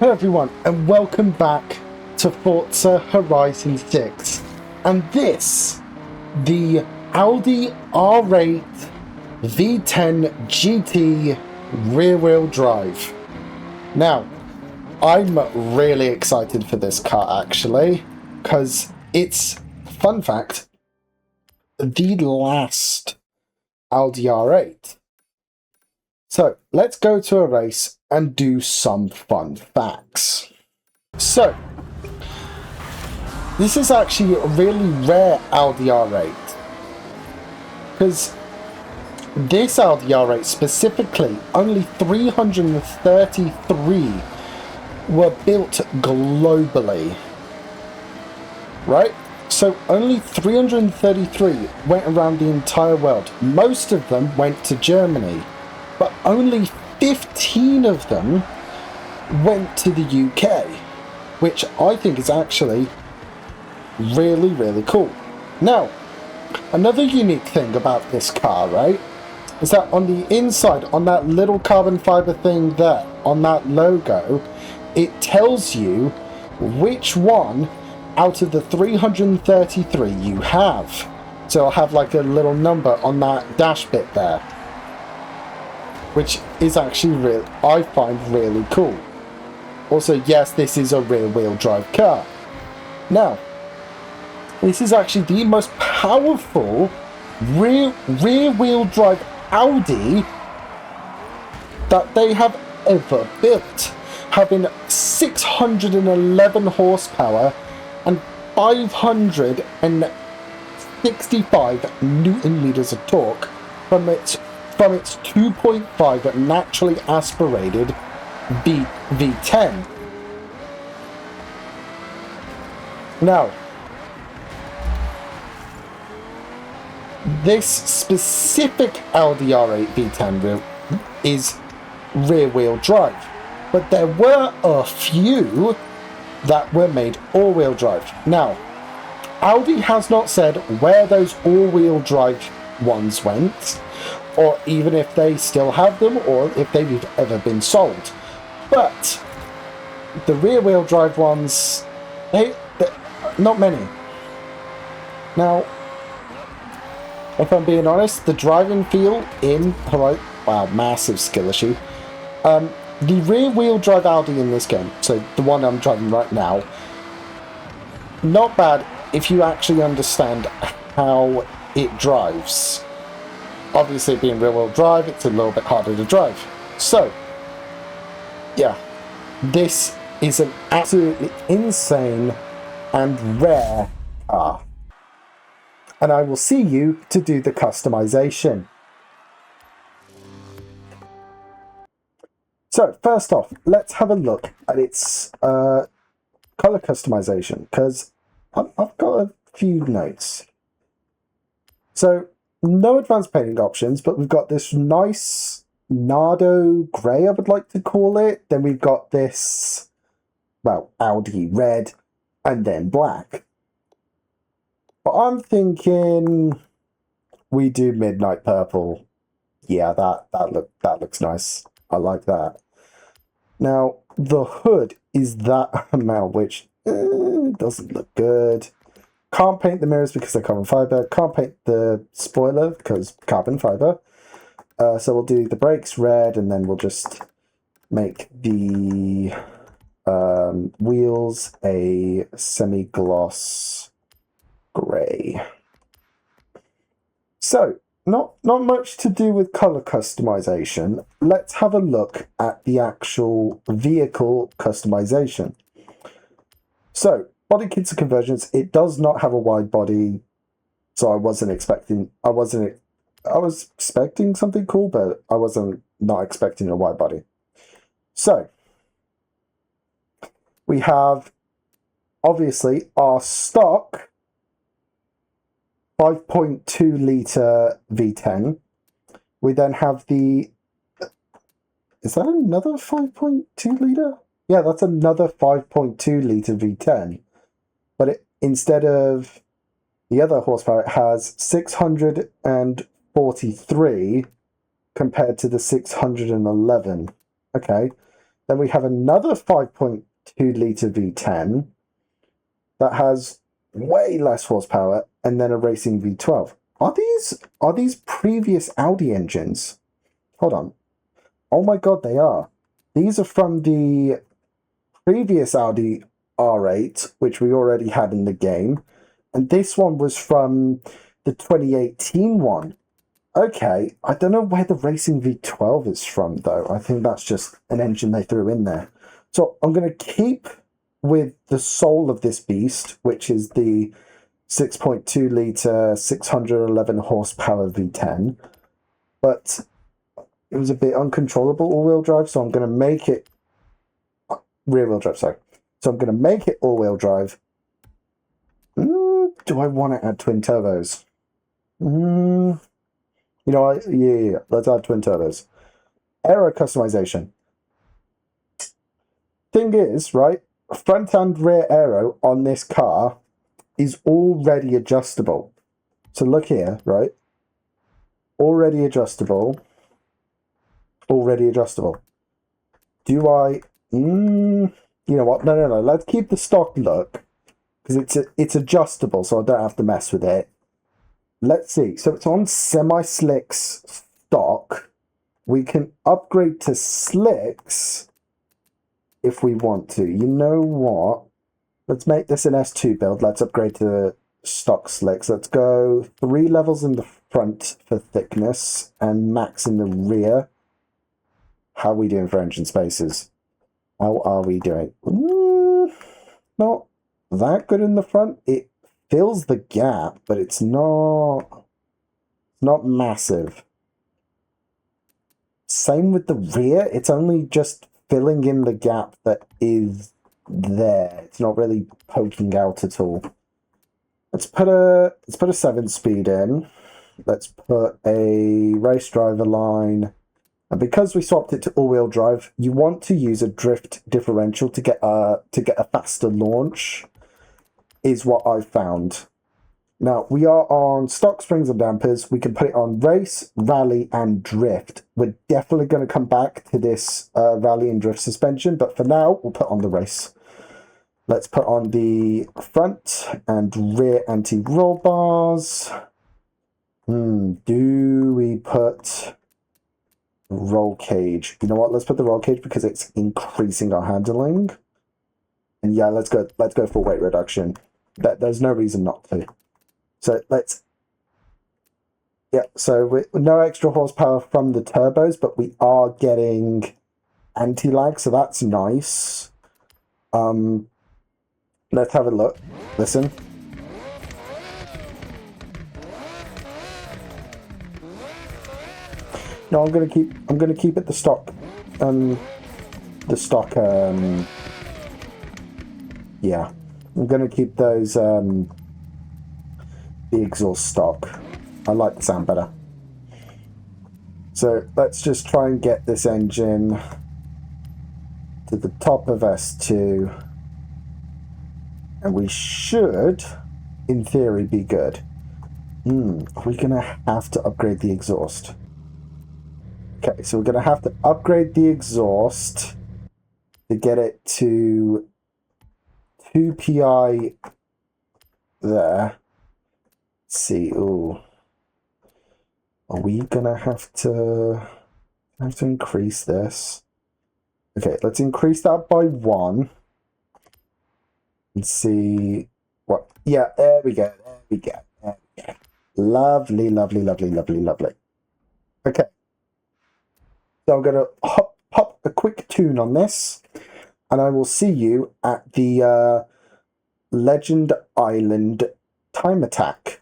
Hello everyone and welcome back to Forza Horizon 6 and this, the Audi R8 V10 GT rear wheel drive. Now, I'm really excited for this car actually because it's, fun fact, the last Audi R8. So let's go to a race and do some fun facts. So, this is actually a really rare Audi R8 because this Audi R8 specifically, only 333 were built globally, right? So only 333 went around the entire world. Most of them went to Germany, but only 15 of them went to the UK, which I think is actually really, really cool. Now, another unique thing about this car, right, is that on the inside, on that little carbon fiber thing there, on that logo, it tells you which one out of the 333 you have. So it'll have like a little number on that dash bit there, which is actually I find really cool. Also, yes, this is a rear-wheel drive car. Now, this is actually the most powerful rear-wheel drive Audi that they have ever built, having 611 horsepower and 565 Newton meters of torque from its 2.5 naturally aspirated V10. Now, this specific Audi R8 V10 is rear-wheel drive, but there were a few that were made all-wheel drive. Now, Audi has not said where those all-wheel drive ones went, or even if they still have them, or if they've ever been sold. But the rear-wheel drive ones, they not many. Now, if I'm being honest, the driving feel in Horizon, wow, massive skill issue. The rear-wheel drive Audi in this game, so the one I'm driving right now, not bad if you actually understand how it drives. Obviously, being rear-wheel drive, it's a little bit harder to drive. So, yeah, this is an absolutely insane and rare car. And I will see you to do the customization. So, first off, let's have a look at its color customization, because I've got a few notes. So, no advanced painting options, but we've got this nice Nardo grey, I would like to call it. Then we've got this, well, Audi red, and then black. But I'm thinking we do midnight purple. Yeah, that looks nice. I like that. Now, the hood is that amount, which doesn't look good. Can't paint the mirrors because they're carbon fiber. Can't paint the spoiler because carbon fiber. So we'll do the brakes red, and then we'll just make the wheels a semi-gloss grey. So, not much to do with color customization. Let's have a look at the actual vehicle customization. So, body kits and conversions, it does not have a wide body, so I was expecting something cool, but I wasn't not expecting a wide body. So, we have, obviously, our stock 5.2 litre V10. We then have the, is that another 5.2 litre? Yeah, that's another 5.2 litre V10. But instead of the other horsepower, it has 643 compared to the 611. Okay. Then we have another 5.2 litre V10 that has way less horsepower, and then a racing V12. Are these previous Audi engines? Hold on. Oh my god, they are. These are from the previous Audi R8, which we already had in the game. And this one was from the 2018 one. Okay, I don't know where the Racing V12 is from, though. I think that's just an engine they threw in there. So I'm going to keep with the soul of this beast, which is the 6.2 litre, 611 horsepower V10. But it was a bit uncontrollable all-wheel drive, so I'm going to make it... rear-wheel drive, sorry. So I'm going to make it all-wheel drive. Do I want to add twin turbos? You know what? Yeah. Let's add twin turbos. Aero customization. Thing is, right? Front and rear aero on this car is already adjustable. So look here, right? Already adjustable. Already adjustable. Do I... you know what? No. Let's keep the stock look. Because it's adjustable, so I don't have to mess with it. Let's see. So it's on semi-slicks stock. We can upgrade to slicks if we want to. You know what? Let's make this an S2 build. Let's upgrade to stock slicks. Let's go 3 levels in the front for thickness and max in the rear. How are we doing for engine spaces? How are we doing? Not that good in the front. It fills the gap, but it's not massive. Same with the rear. It's only just filling in the gap that is there. It's not really poking out at all. Let's put a 7-speed in. Let's put a race driver line. And because we swapped it to all-wheel drive, you want to use a drift differential to get a faster launch, is what I've found. Now, we are on stock springs and dampers. We can put it on race, rally, and drift. We're definitely going to come back to this rally and drift suspension, but for now, we'll put on the race. Let's put on the front and rear anti-roll bars. Do we put roll cage? You know what? Let's put the roll cage because it's increasing our handling. And yeah, let's go for weight reduction. There's no reason not to. So so with no extra horsepower from the turbos, but we are getting anti-lag, so that's nice. Let's have a look. Listen. No, I'm gonna keep it the stock. Yeah. I'm gonna keep those the exhaust stock. I like the sound better. So let's just try and get this engine to the top of S2, and we should, in theory, be good. Are we gonna have to upgrade the exhaust? Okay, so we're gonna have to upgrade the exhaust to get it to 2 PI there. Let's see, ooh. Are we gonna have to increase this? Okay, let's increase that by 1. And see what, yeah, there we go. Lovely. Okay. So I'm gonna pop a quick tune on this, and I will see you at the Legend Island time attack.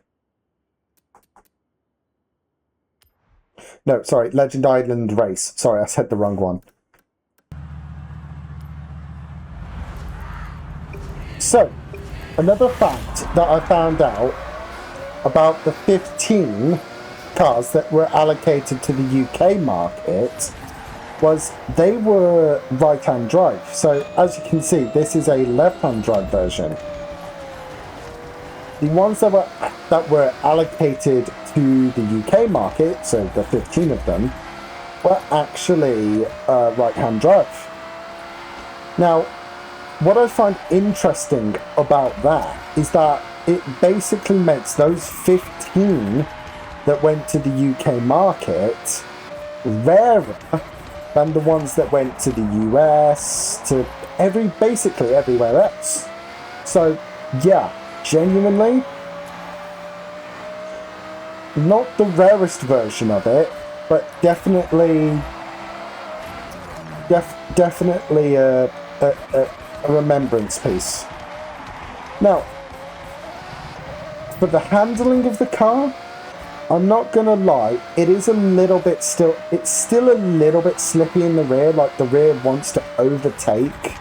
No, sorry, Legend Island race. Sorry, I said the wrong one. So, another fact that I found out about the 15 cars that were allocated to the UK market was they were right-hand drive. So as you can see, this is a left-hand drive version. The ones that were allocated to the UK market, so the 15 of them, were actually right-hand drive. Now, what I find interesting about that is that it basically makes those 15 that went to the UK market rarer than the ones that went to the US, to basically everywhere else. So, yeah, genuinely, not the rarest version of it, but definitely a remembrance piece. Now, for the handling of the car, I'm not gonna lie, it's still a little bit slippy in the rear, like the rear wants to overtake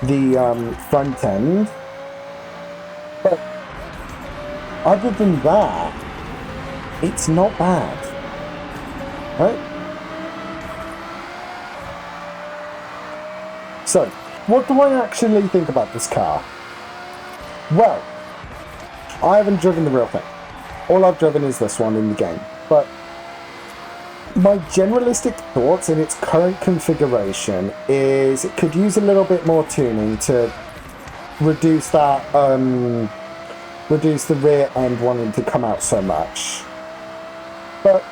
the front end. But other than that, it's not bad, right? So, what do I actually think about this car? Well, I haven't driven the real thing. All I've driven is this one in the game. But my generalistic thoughts in its current configuration is it could use a little bit more tuning to reduce that, reduce the rear end wanting to come out so much. But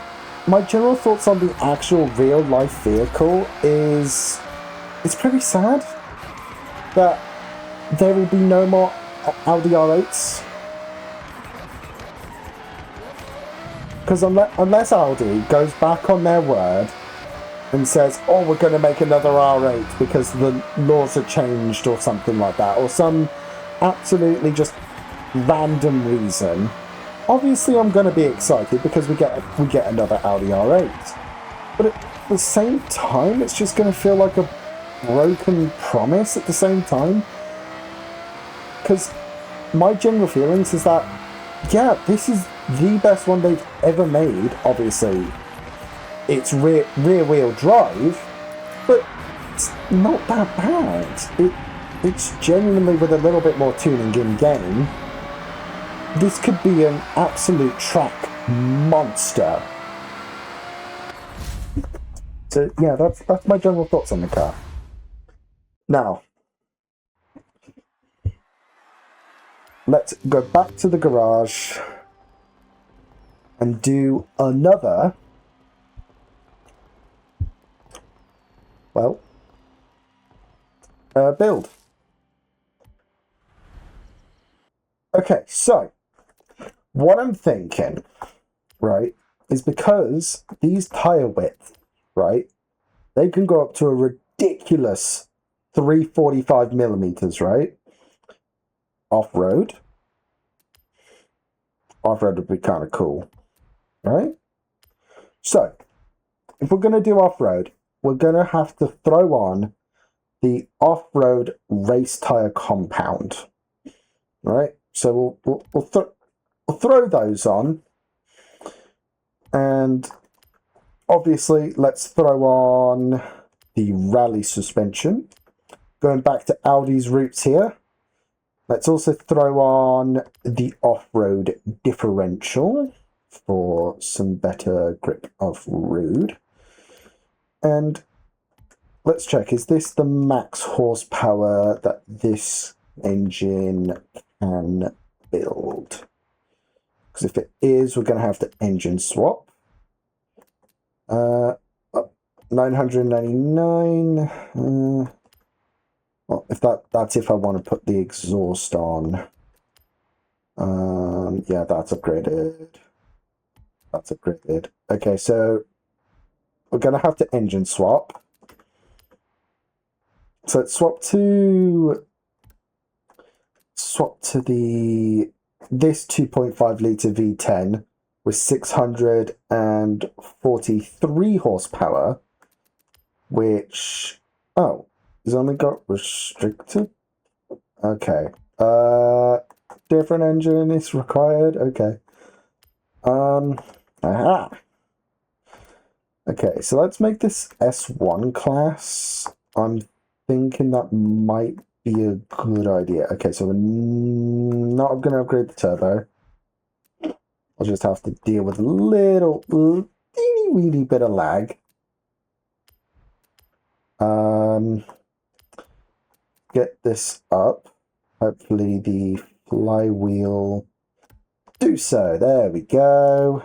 my general thoughts on the actual real life vehicle is it's pretty sad that there will be no more Audi R8s. Because unless Audi goes back on their word and says, oh, we're going to make another R8 because the laws have changed or something like that, or some absolutely just random reason, obviously I'm going to be excited because we get another Audi R8. But at the same time, it's just going to feel like a broken promise at the same time. Because my general feelings is that, yeah, this is the best one they've ever made. Obviously, it's rear wheel drive, but it's not that bad. It's genuinely, with a little bit more tuning in game, this could be an absolute track monster. So yeah, that's my general thoughts on the car. Now, let's go back to the garage and do another, well, build. Okay, so what I'm thinking, right, is because these tire width, right, they can go up to a ridiculous 345 millimeters, right? Off-road would be kind of cool, right? So, if we're going to do off-road, we're going to have to throw on the off-road race tire compound, right? So we'll throw those on, and obviously let's throw on the rally suspension. Going back to Audi's roots here, let's also throw on the off-road differential for some better grip off-road. And let's check, is this the max horsepower that this engine can build? Because if it is, we're going to have to engine swap. 999. Well, if that's if I want to put the exhaust on. Yeah, that's upgraded. That's upgraded. Okay, so we're going to have to engine swap. So let's swap to this 2.5 litre V10 with 643 horsepower, which, oh, has only got restricted. Okay. Different engine is required. Okay. Aha. Okay, so let's make this S1 class. I'm thinking that might be a good idea. Okay, so we're not going to upgrade the turbo. I'll just have to deal with a little teeny weeny bit of lag. get this up. Hopefully the flywheel do so. There we go.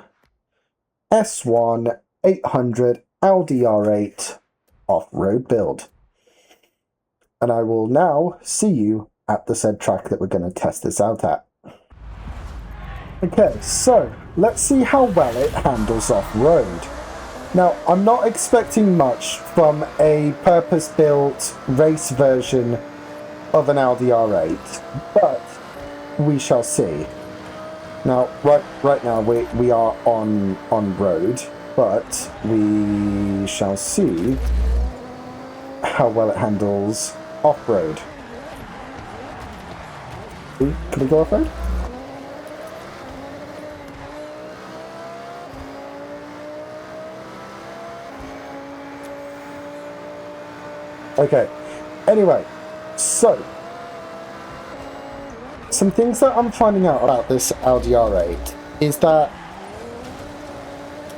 S1 800 Audi R8 off-road build. And I will now see you at the said track that we're going to test this out at. Okay, so let's see how well it handles off-road. Now, I'm not expecting much from a purpose-built race version of an Audi R8, but we shall see. Now, right now we are on road, but we shall see how well it handles off-road. Can we go off-road? Okay, anyway, so some things that I'm finding out about this Audi R8 is that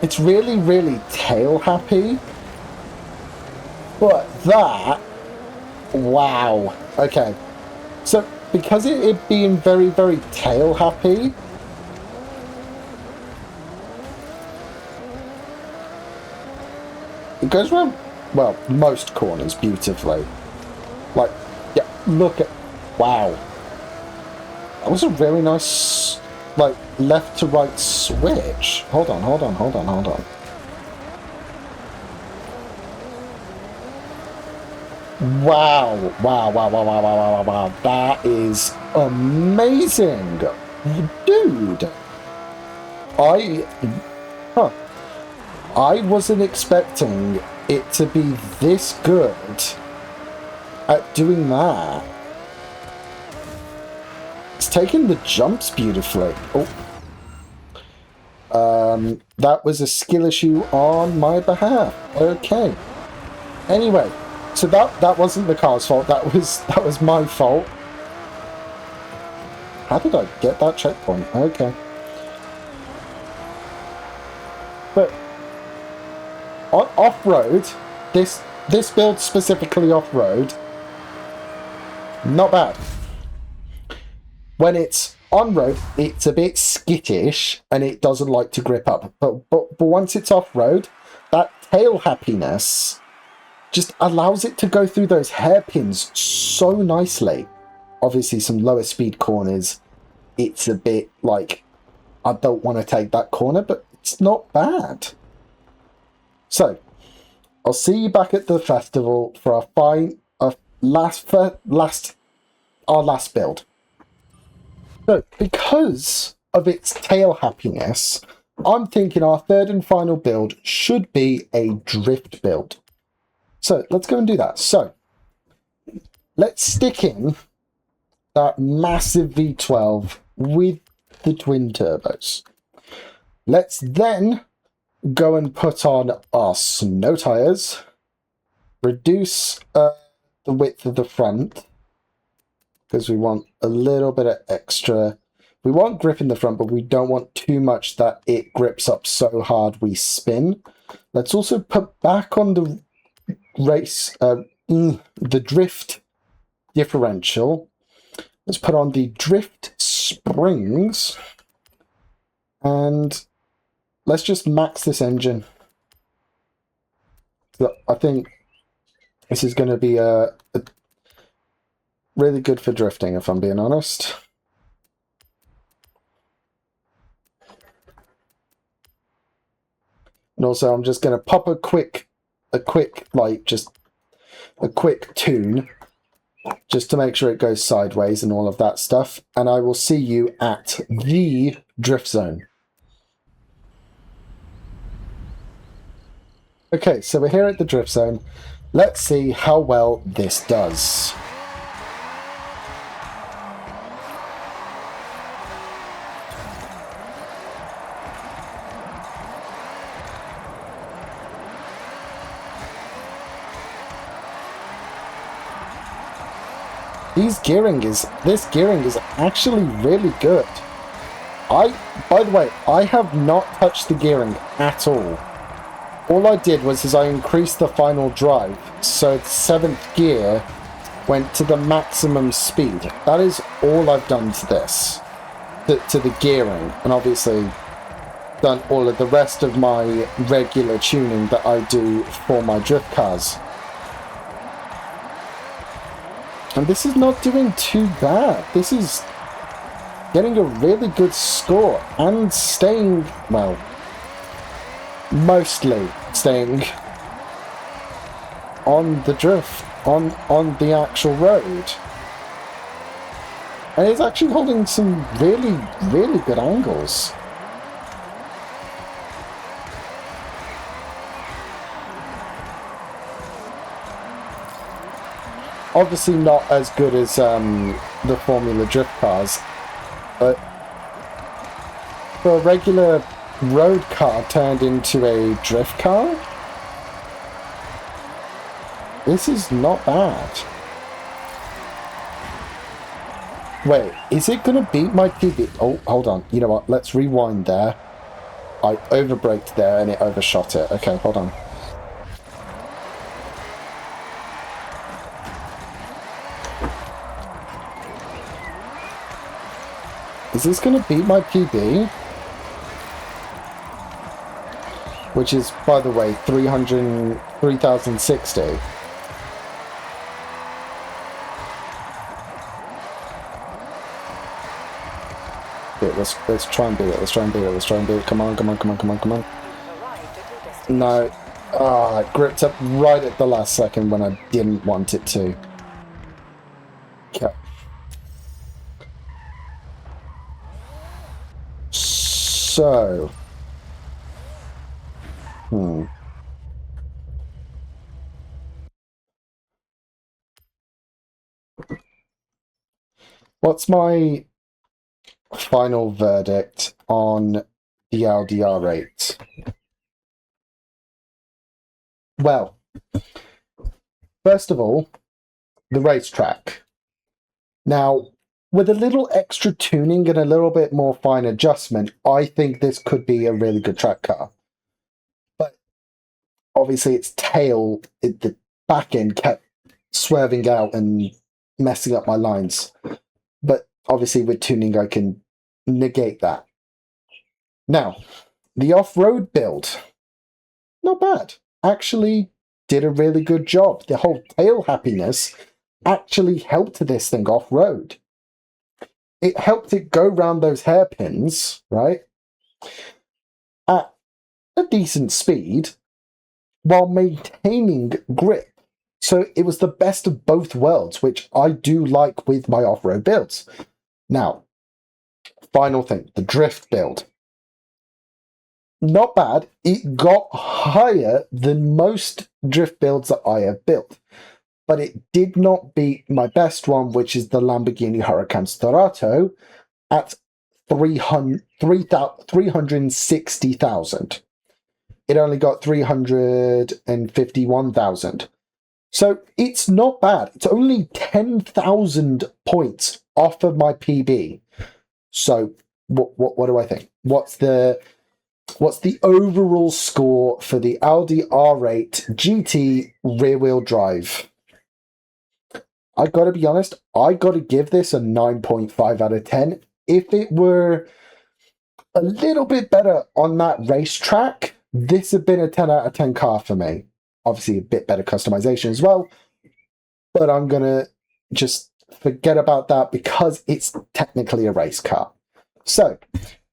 it's really, really tail happy, but that, wow, okay, so because it being very, very tail happy, it goes around, well, most corners beautifully. Like, yeah, look at, wow. That was a really nice, like, left to right switch. Hold on. Wow. That is amazing. Dude. I wasn't expecting it to be this good at doing that. It's taking the jumps beautifully. Oh. That was a skill issue on my behalf. Okay. Anyway, so that wasn't the car's fault. That was my fault. How did I get that checkpoint? Okay. But on off-road, this build specifically off-road, not bad. When it's on-road, it's a bit skittish and it doesn't like to grip up. But once it's off-road, that tail happiness just allows it to go through those hairpins so nicely. Obviously, some lower speed corners, it's a bit like, I don't want to take that corner, but it's not bad. So, I'll see you back at the festival for our last build. So, because of its tail happiness, I'm thinking our third and final build should be a drift build. So, let's go and do that. So, let's stick in that massive V12 with the twin turbos. Let's then go and put on our snow tires, reduce the width of the front, because we want a little bit of extra. We want grip in the front, but we don't want too much that it grips up so hard we spin. Let's also put back on the the drift differential. Let's put on the drift springs, and let's just max this engine. So I think this is going to be a really good for drifting, if I'm being honest. And also, I'm just going to pop a quick tune, just to make sure it goes sideways and all of that stuff. And I will see you at the drift zone. Okay, so we're here at the drift zone. Let's see how well this does. This gearing is actually really good. By the way, I have not touched the gearing at all. All I did was I increased the final drive, so 7th gear went to the maximum speed. That is all I've done to this, to the gearing, and obviously done all of the rest of my regular tuning that I do for my drift cars. And this is not doing too bad. This is getting a really good score and staying, well, mostly staying on the drift, on the actual road. And it's actually holding some really, really good angles. Obviously not as good as the Formula Drift cars, but for a regular road car turned into a drift car, this is not bad. Wait, is it going to beat my PB? Oh, hold on. You know what? Let's rewind there. I overbraked there and it overshot it. Okay, hold on. Is this going to beat my PB? Which is, by the way, 3,060. Let's try and beat it. Let's try and beat it. Let's try and beat it. Come on, come on, come on, come on, come on. No. Ah, it gripped up right at the last second when I didn't want it to. Okay. So. What's my final verdict on the Audi R8? Well, first of all, the racetrack. Now, with a little extra tuning and a little bit more fine adjustment, I think this could be a really good track car. But obviously its tail, the back end kept swerving out and messing up my lines. But obviously with tuning I can negate that. Now, the off-road build, not bad. Actually did a really good job. The whole tail happiness actually helped this thing off-road. It helped it go round those hairpins, right, at a decent speed while maintaining grip. So it was the best of both worlds, which I do like with my off-road builds. Now, final thing, the drift build. Not bad. It got higher than most drift builds that I have built. But it did not beat my best one, which is the Lamborghini Huracan Storato, at 360,000. It only got 351,000. So it's not bad. It's only 10,000 points off of my PB. So what do I think? What's the overall score for the Audi R8 GT rear-wheel drive? I gotta be honest, I gotta give this a 9.5 out of 10. If it were a little bit better on that racetrack, this would have been a 10 out of 10 car for me. Obviously a bit better customization as well, but I'm gonna just forget about that because it's technically a race car. So,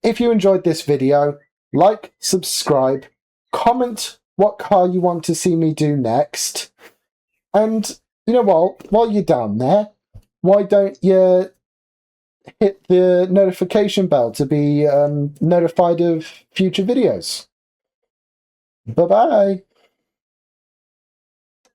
if you enjoyed this video, like, subscribe, comment what car you want to see me do next, and you know what, while you're down there, why don't you hit the notification bell to be notified of future videos. Bye-bye.